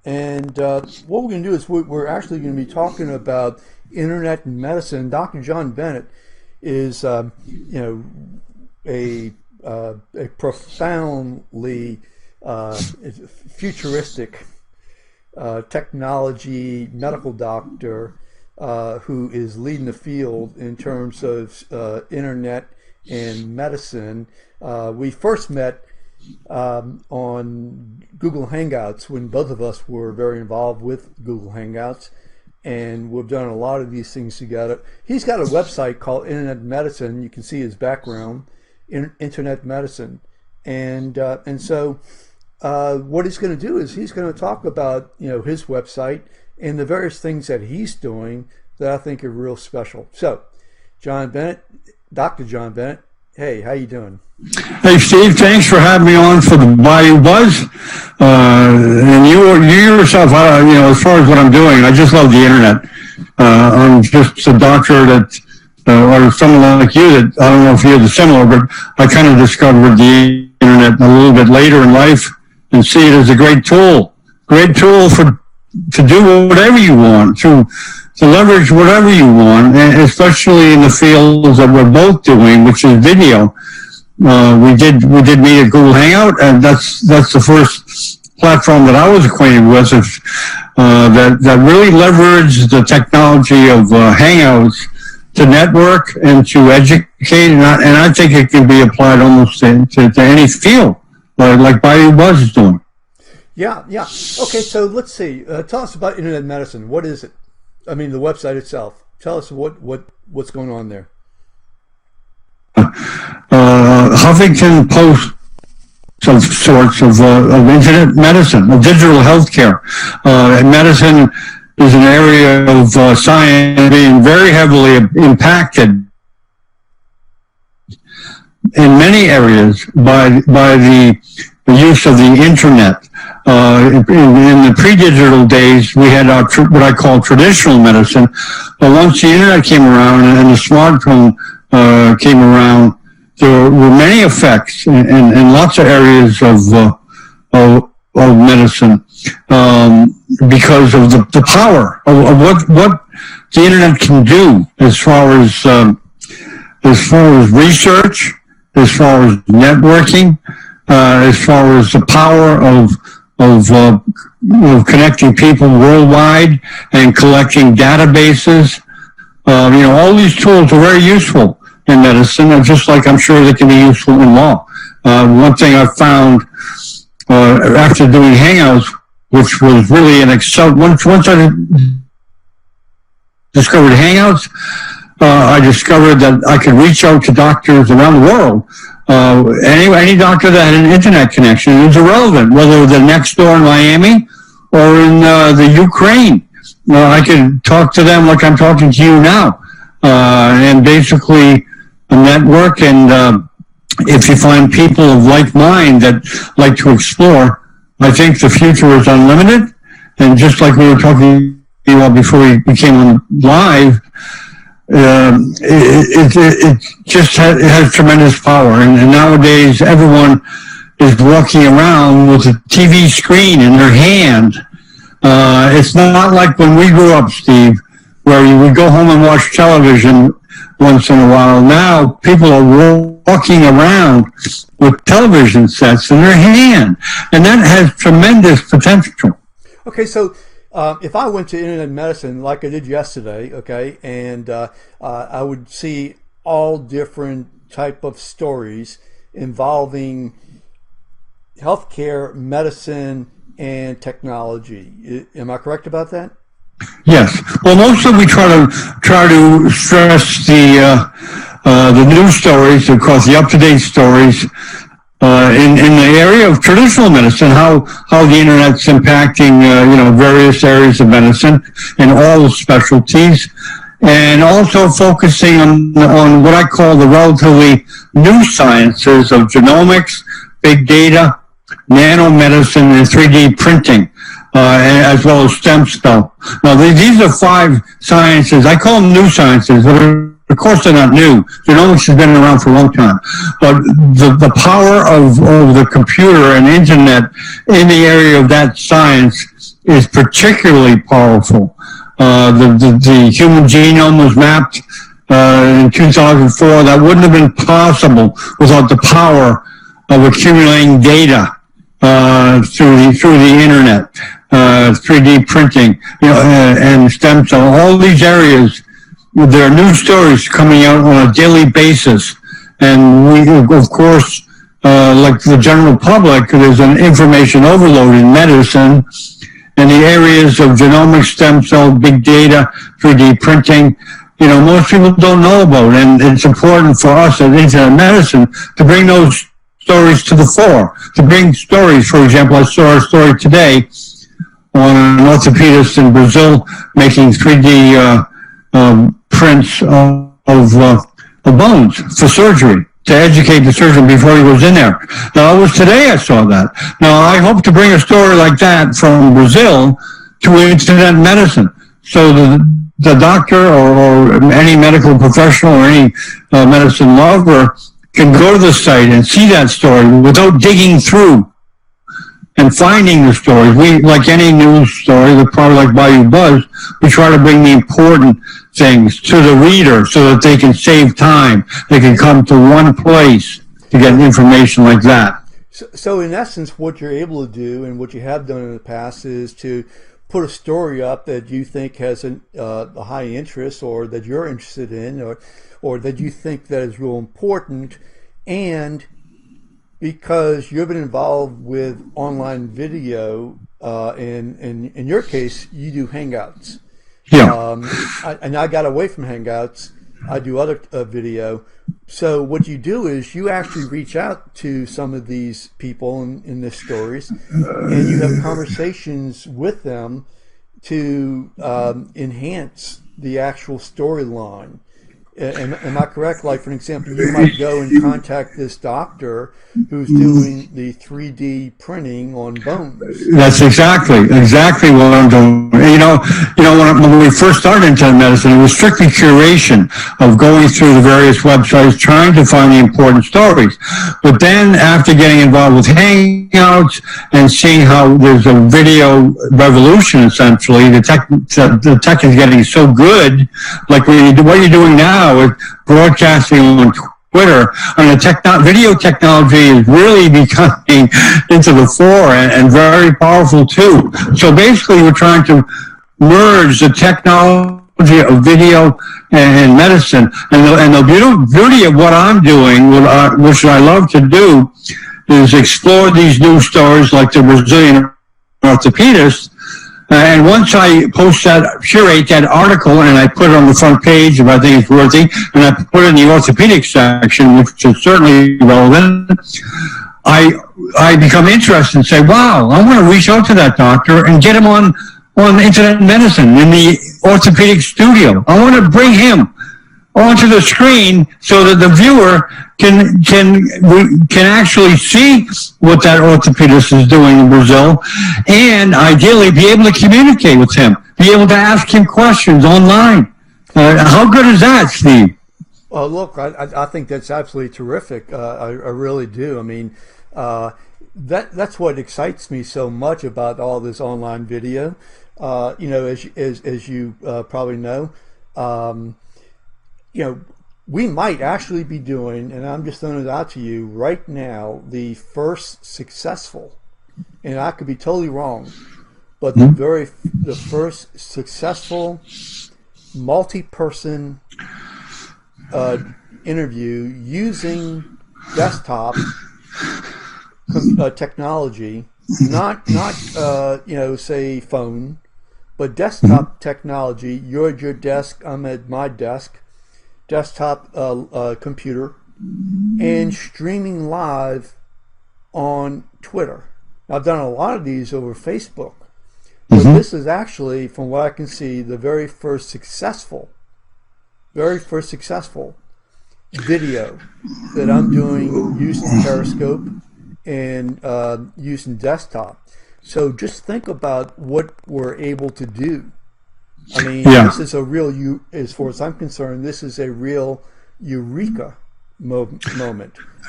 And what we're going to do is we're actually going to be talking about internet medicine. Dr. John Bennett is, a profoundly futuristic technology medical doctor who is leading the field in terms of internet and medicine. We first met on Google Hangouts when both of us were very involved with Google Hangouts, and we've done a lot of these things together. He's got a website called Internet Medicine. You can see his background, Internet Medicine, and so what he's going to do is he's going to talk about his website and the various things that he's doing that I think are real special. So, John Bennett, Dr. John Bennett, hey, how you doing? Hey, Steve, thanks for having me on for the Bayou Buzz. And you yourself, as far as what I'm doing, I just love the internet. I'm just a doctor that, or someone like you that, I don't know if you're the similar, but I kind of discovered the internet a little bit later in life and see it as a great tool to do whatever you want, to leverage whatever you want, and especially in the fields that we're both doing, which is video. We did meet at Google Hangout, and that's the first platform that I was acquainted with that really leveraged the technology of Hangouts to network and to educate, and I think it can be applied almost to any field, like Bayou Buzz is doing. Yeah. Okay, so let's see. Tell us about Internet Medicine. What is it? I mean, the website itself. Tell us what's going on there. Huffington Post of sorts of internet medicine, of digital healthcare. Medicine is an area of science being very heavily impacted in many areas by the use of the internet. In the pre-digital days, we had what I call traditional medicine, but once the internet came around and the smartphone came around, there were many effects in lots of areas of medicine because of the power of what the internet can do as far as research, as far as networking, as far as the power of connecting people worldwide and collecting databases. All these tools are very useful in medicine, and just like I'm sure they can be useful in law. One thing I found after doing Hangouts, which was really an once I discovered Hangouts, I discovered that I could reach out to doctors around the world. Any doctor that had an internet connection. It was irrelevant whether they're next door in Miami or in the Ukraine. I could talk to them like I'm talking to you now, and basically a network. And if you find people of like mind that like to explore, I think the future is unlimited. And just like we were talking about before we became on live, it just has tremendous power, and nowadays everyone is walking around with a TV screen in their hand. It's not like when we grew up, Steve, where you would go home and watch television once in a while. Now people are walking around with television sets in their hand, and that has tremendous potential. Okay, so if I went to Internet Medicine like I did yesterday, okay, and I would see all different type of stories involving healthcare, medicine, and technology. Am I correct about that? Yes. Well, mostly we try to stress the news stories, of course, the up-to-date stories. In the area of traditional medicine, how the internet's impacting various areas of medicine in all specialties, and also focusing on what I call the relatively new sciences of genomics, big data, nanomedicine, and 3D printing, as well as stem cell. Now, these are 5 sciences. I call them new sciences that are Of course, they're not new. Genomics has been around for a long time. But the power of the computer and internet in the area of that science is particularly powerful. The human genome was mapped in 2004. That wouldn't have been possible without the power of accumulating data through the internet, 3D printing, and stem cell. All these areas, there are new stories coming out on a daily basis, and we, of course, like the general public, there's an information overload in medicine. In the areas of genomics, stem cell, big data, 3D printing, most people don't know about, and it's important for us at Internet Medicine to bring those stories to the fore, to bring stories. For example, I saw a story today on an orthopedist in Brazil making 3D prints of bones for surgery, to educate the surgeon before he goes in there. Now, it was today I saw that. Now, I hope to bring a story like that from Brazil to Internet Medicine. So the doctor or any medical professional or any medicine lover can go to the site and see that story without digging through and finding the stories. We, like any news story, probably like Bayou Buzz, we try to bring the important things to the reader so that they can save time. They can come to one place to get information like that. So in essence, what you're able to do and what you have done in the past is to put a story up that you think has a high interest, or that you're interested in, or that you think that is real important, and because you've been involved with online video, in your case, you do Hangouts. Yeah. I got away from Hangouts. I do other video. So what you do is you actually reach out to some of these people in the stories, and you have conversations with them to enhance the actual storyline. Am I correct? Like, for example, you might go and contact this doctor who's doing the 3D printing on bones. That's exactly what I'm doing. When we first started Internet Medicine, it was strictly curation of going through the various websites, trying to find the important stories. But then, after getting involved with Hangouts and seeing how there's a video revolution, essentially, the tech is getting so good. Like what you're doing now with broadcasting on Twitter, video technology is really becoming into the fore and very powerful too. So basically, we're trying to merge the technology of video and medicine, and the beauty of what I'm doing, which I love to do, is explore these new stories like the Brazilian orthopedist. And once I curate that article, and I put it on the front page if I think it's worthy, and I put it in the orthopedic section, which is certainly relevant, I become interested and say, wow, I want to reach out to that doctor and get him on Internet Medicine in the orthopedic studio. I want to bring him onto the screen so that the viewer can actually see what that orthopedist is doing in Brazil, and ideally be able to communicate with him, be able to ask him questions online. How good is that, Steve? Well, look, I think that's absolutely terrific. I really do. I mean, that's what excites me so much about all this online video. As you probably know, we might actually be doing, and I'm just throwing it out to you right now, the first successful, and I could be totally wrong, but the first successful multi-person interview using desktop technology, not say phone, but desktop technology. You're at your desk, I'm at my desk, desktop computer, and streaming live on Twitter. I've done a lot of these over Facebook, but this is actually, from what I can see, the very first successful video that I'm doing using Periscope and using desktop. So just think about what we're able to do I mean, Yeah. this is a real, as far as I'm concerned, this is a real eureka moment.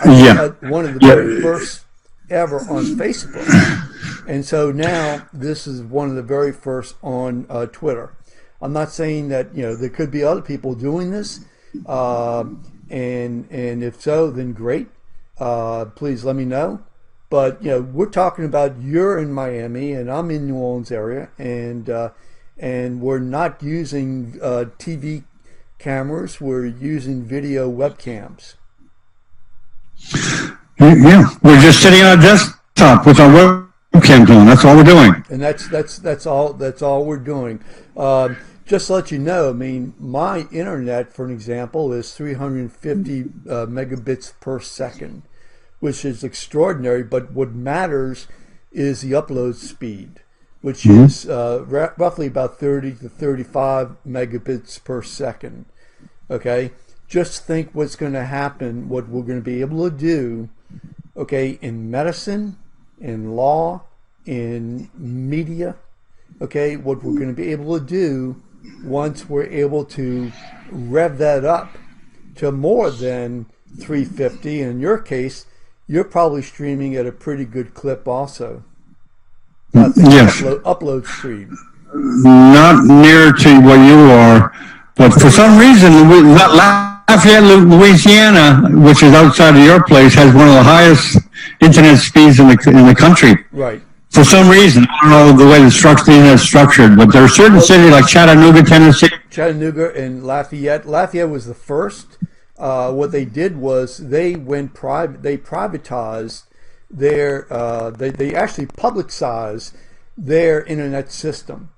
Yeah. One of the Yeah. very first ever on Facebook. And so now this is one of the very first on Twitter. I'm not saying that, there could be other people doing this. And if so, then great. Please let me know. But, we're talking about you're in Miami and I'm in New Orleans area, and we're not using TV cameras. We're using video webcams. Yeah, we're just sitting on a desktop with our webcams on. That's all we're doing. And that's all we're doing. Just to let you know, I mean, my internet, for an example, is 350 megabits per second, which is extraordinary. But what matters is the upload speed, which is roughly about 30 to 35 megabits per second. Okay, just think what's going to happen, what we're going to be able to do, okay, in medicine, in law, in media, okay, what we're going to be able to do once we're able to rev that up to more than 350. In your case, you're probably streaming at a pretty good clip also. Yes. Upload speed. Not near to what you are, but for some reason, Lafayette, Louisiana, which is outside of your place, has one of the highest internet speeds in the country. Right. For some reason, I don't know the way the internet is structured, but there are certain cities like Chattanooga, Tennessee. Chattanooga and Lafayette. Lafayette was the first. What they did was they went private. They privatized their. They actually publicized their internet system.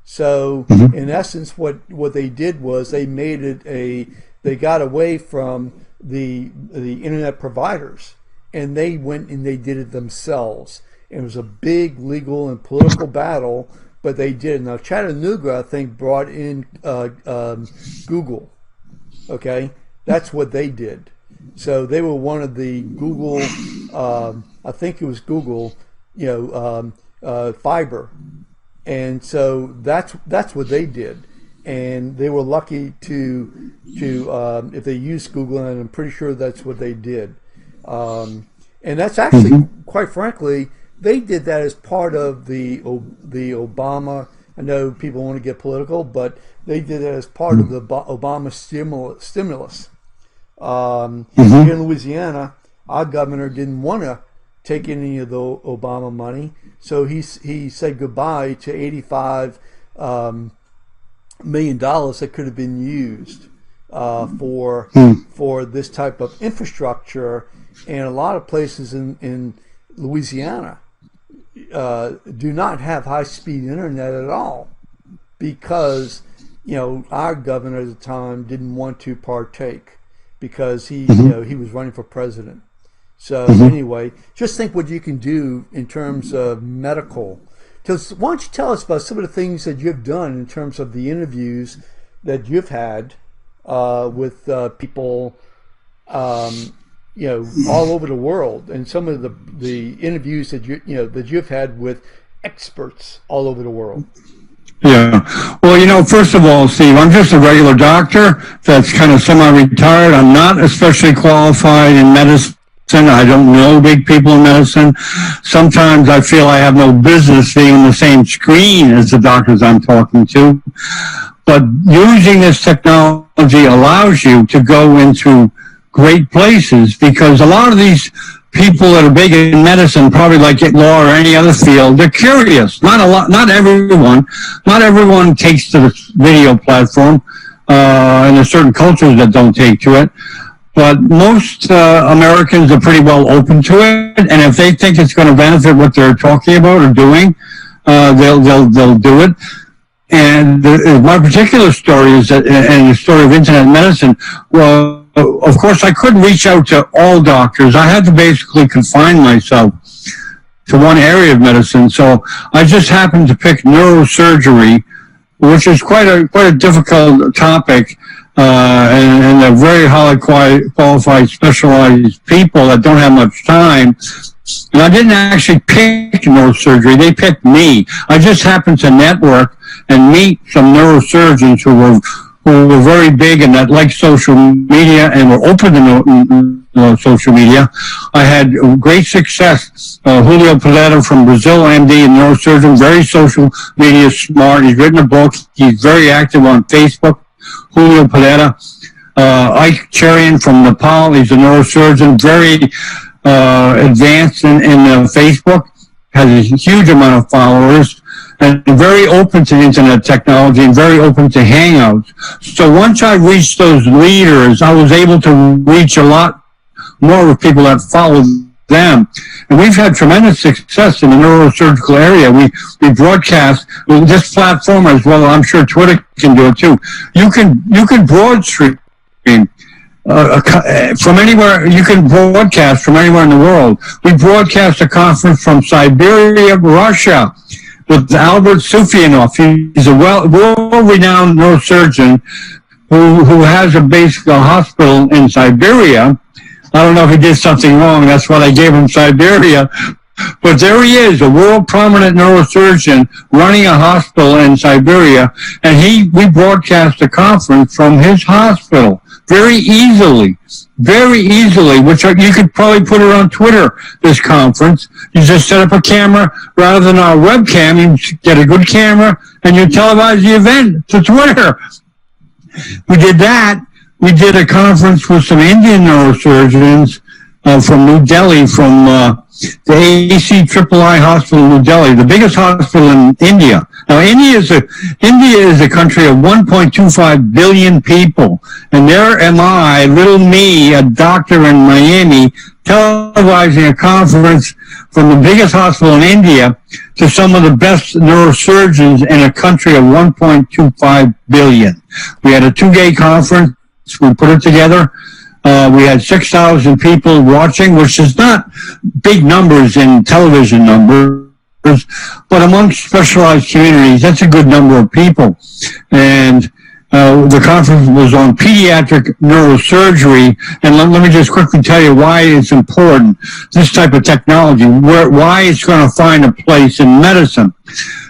So in essence, what they did was they made it they got away from the internet providers, and they went and they did it themselves. It was a big legal and political battle, but they did. Now Chattanooga, I think, brought in Google. Okay, that's what they did. So they were one of the Google. I think it was Google. Fiber. And so that's what they did, and they were lucky to if they used Google, and I'm pretty sure that's what they did. And that's actually, quite frankly, they did that as part of the Obama. I know people want to get political, but they did it as part of the Obama stimulus. Here in Louisiana, our governor didn't want to take any of the Obama money, so he said goodbye to $85 million that could have been used for this type of infrastructure. And a lot of places in Louisiana do not have high-speed internet at all, because our governor at the time didn't want to partake, because he was running for president. So anyway, just think what you can do in terms of medical. Why don't you tell us about some of the things that you've done in terms of the interviews that you've had with people, all over the world, and some of the interviews that that you've had with experts all over the world. Yeah. Well, first of all, Steve, I'm just a regular doctor that's kind of semi-retired. I'm not especially qualified in medicine. I don't know big people in medicine. Sometimes I feel I have no business being on the same screen as the doctors I'm talking to. But using this technology allows you to go into great places, because a lot of these people that are big in medicine, probably like law or any other field, they're curious. Not everyone takes to the video platform, and there's certain cultures that don't take to it. But most Americans are pretty well open to it, and if they think it's going to benefit what they're talking about or doing, they'll do it. And my particular story is that, and the story of internet medicine. Well, of course, I couldn't reach out to all doctors. I had to basically confine myself to one area of medicine. So I just happened to pick neurosurgery, which is quite a difficult topic. And they're very highly qualified, specialized people that don't have much time. And I didn't actually pick neurosurgery. They picked me. I just happened to network and meet some neurosurgeons who were very big and that liked social media and were open to social media. I had great success. Julio Paleta from Brazil, MD, and neurosurgeon, very social media smart. He's written a book. He's very active on Facebook. Julio Paleta. Ike Cherian from Nepal. He's a neurosurgeon, very advanced in Facebook, has a huge amount of followers, and very open to internet technology and very open to Hangouts. So once I reached those leaders, I was able to reach a lot more of people that followed them. And we've had tremendous success in the neurosurgical area. We broadcast this platform as well. I'm sure Twitter can do it too. You can broad stream from anywhere. You can broadcast from anywhere in the world. We broadcast a conference from Siberia, Russia, with Albert Sufianov. He's a world-renowned neurosurgeon who has a hospital in Siberia. I don't know if he did something wrong. That's why I gave him Siberia. But there he is, a world prominent neurosurgeon running a hospital in Siberia, and we broadcast a conference from his hospital very easily, which you could probably put it on Twitter, this conference. You just set up a camera rather than our webcam. You get a good camera and you televise the event to Twitter. We did that. We did a conference with some Indian neurosurgeons from New Delhi, from the ACIII hospital in New Delhi, the biggest hospital in India. Now, India is a country of 1.25 billion people, and there am I, little me, a doctor in Miami, televising a conference from the biggest hospital in India to some of the best neurosurgeons in a country of 1.25 billion. We had a 2-day conference. We put it together. We had 6,000 people watching, which is not big numbers in television numbers, but amongst specialized communities, that's a good number of people. And the conference was on pediatric neurosurgery. And let me just quickly tell you why it's important, this type of technology, why it's going to find a place in medicine.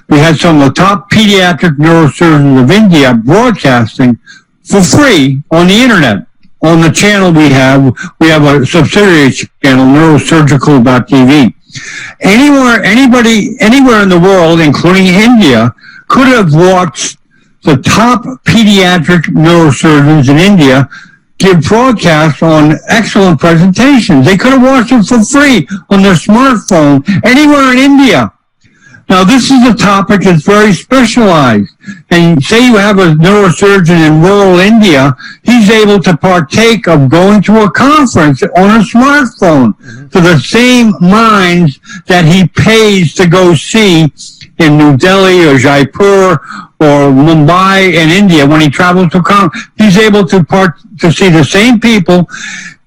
We had some of the top pediatric neurosurgeons of India broadcasting for free on the internet. On the channel we have a subsidiary channel, neurosurgical.tv. Anywhere in the world, including India, could have watched the top pediatric neurosurgeons in India give broadcasts on excellent presentations. They could have watched them for free on their smartphone anywhere in India. Now, this is a topic that's very specialized. And say you have a neurosurgeon in rural India, he's able to partake of going to a conference on a smartphone to the same minds that he pays to go see in New Delhi or Jaipur or Mumbai in India when he travels to conference. He's able to see the same people.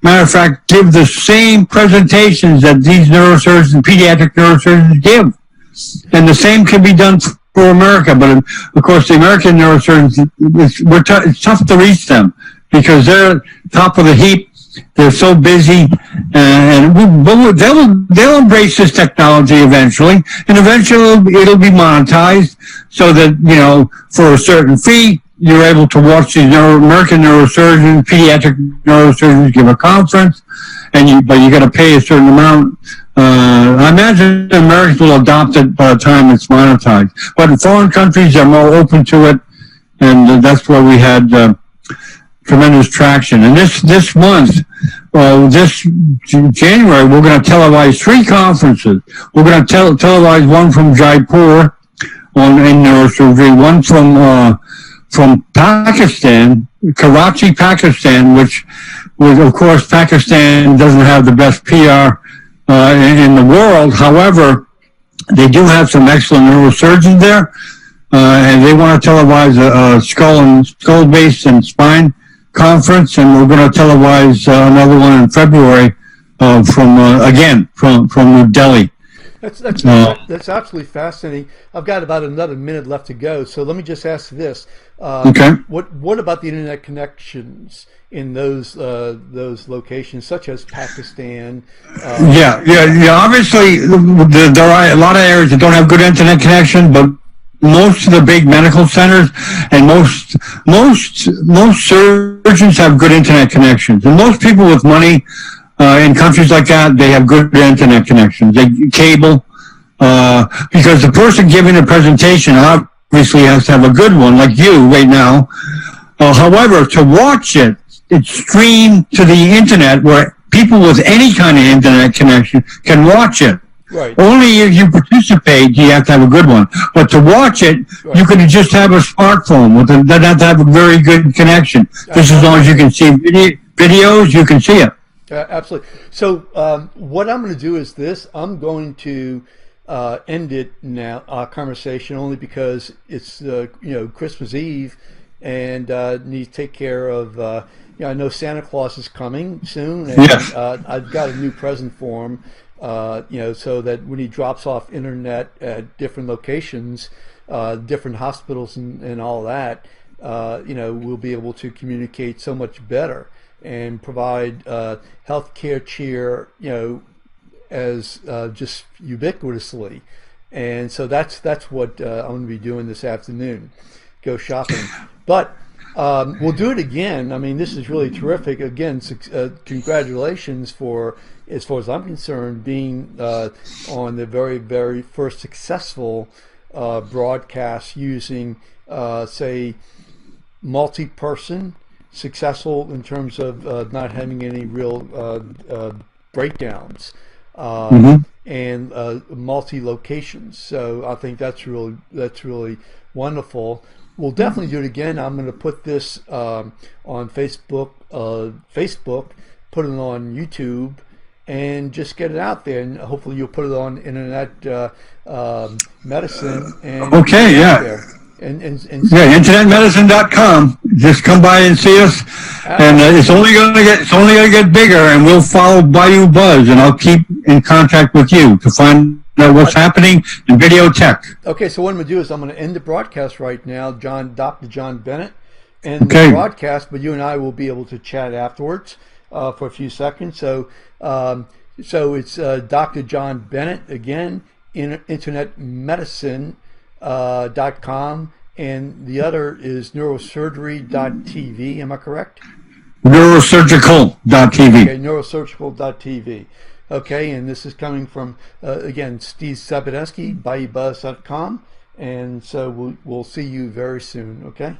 Matter of fact, give the same presentations that these neurosurgeons, pediatric neurosurgeons give. And the same can be done for America, but of course the American neurosurgeons, it's tough to reach them because they're top of the heap. They're so busy, and they'll embrace this technology eventually, and eventually it'll be monetized so that, for a certain fee, you're able to watch these American neurosurgeons, pediatric neurosurgeons give a conference, but you got to pay a certain amount. I imagine Americans will adopt it by the time it's monetized. But in foreign countries, are more open to it, and that's where we had tremendous traction. And this month, this January, we're going to televise 3 conferences. We're going to televise one from Jaipur in neurosurgery, one from Pakistan, Karachi, Pakistan, which of course, Pakistan doesn't have the best PR in the world. However, they do have some excellent neurosurgeons there, and they want to televise a skull-based and spine conference, and we're going to televise another one in February from New Delhi. That's absolutely fascinating. I've got about another minute left to go, so let me just ask this: okay. What about the internet connections in those locations, such as Pakistan? Yeah. Obviously, there are a lot of areas that don't have good internet connection, but most of the big medical centers and most surgeons have good internet connections. And most people with money in countries like that, they have good internet connections. They cable because the person giving a presentation obviously has to have a good one, like you right now. However, to watch it, it's streamed to the internet where people with any kind of internet connection can watch it. Right. Only if you participate do you have to have a good one. But to watch it, right, you can just have a smartphone with doesn't have to have a very good connection. Just as long as you can see videos, you can see it. Absolutely. So what I'm going to do is this. I'm going to end it now, our conversation, only because it's Christmas Eve, and need to take care of. I know Santa Claus is coming soon, and yes, I've got a new present for him. So that when he drops off internet at different locations, different hospitals and all that, we'll be able to communicate so much better and provide healthcare cheer, as just ubiquitously. And so that's what I'm going to be doing this afternoon. Go shopping, but we'll do it again. I mean, this is really terrific. Again, congratulations for, as far as I'm concerned, being on the very, very first successful broadcast using, say, multi-person, successful in terms of not having any real breakdowns, and multi-locations. So I think that's really wonderful. We'll definitely do it again. I'm going to put this on Facebook, put it on YouTube, and just get it out there. And hopefully you'll put it on Internet Medicine. And okay, yeah. And internetmedicine.com. Just come by and see us, and it's only going to get bigger. And we'll follow Bayou Buzz, and I'll keep in contact with you to find out what's happening in video tech. Okay, so what I'm going to do is I'm going to end the broadcast right now. Dr. John Bennett, end the broadcast, but you and I will be able to chat afterwards for a few seconds. So, it's Dr. John Bennett again, internetmedicine.com, and the other is neurosurgery.tv. Am I correct? Neurosurgical.tv. Okay, neurosurgical.tv. Okay, and this is coming from, again, Steve Sabadeski, BayouBuzz.com, and so we'll see you very soon, okay?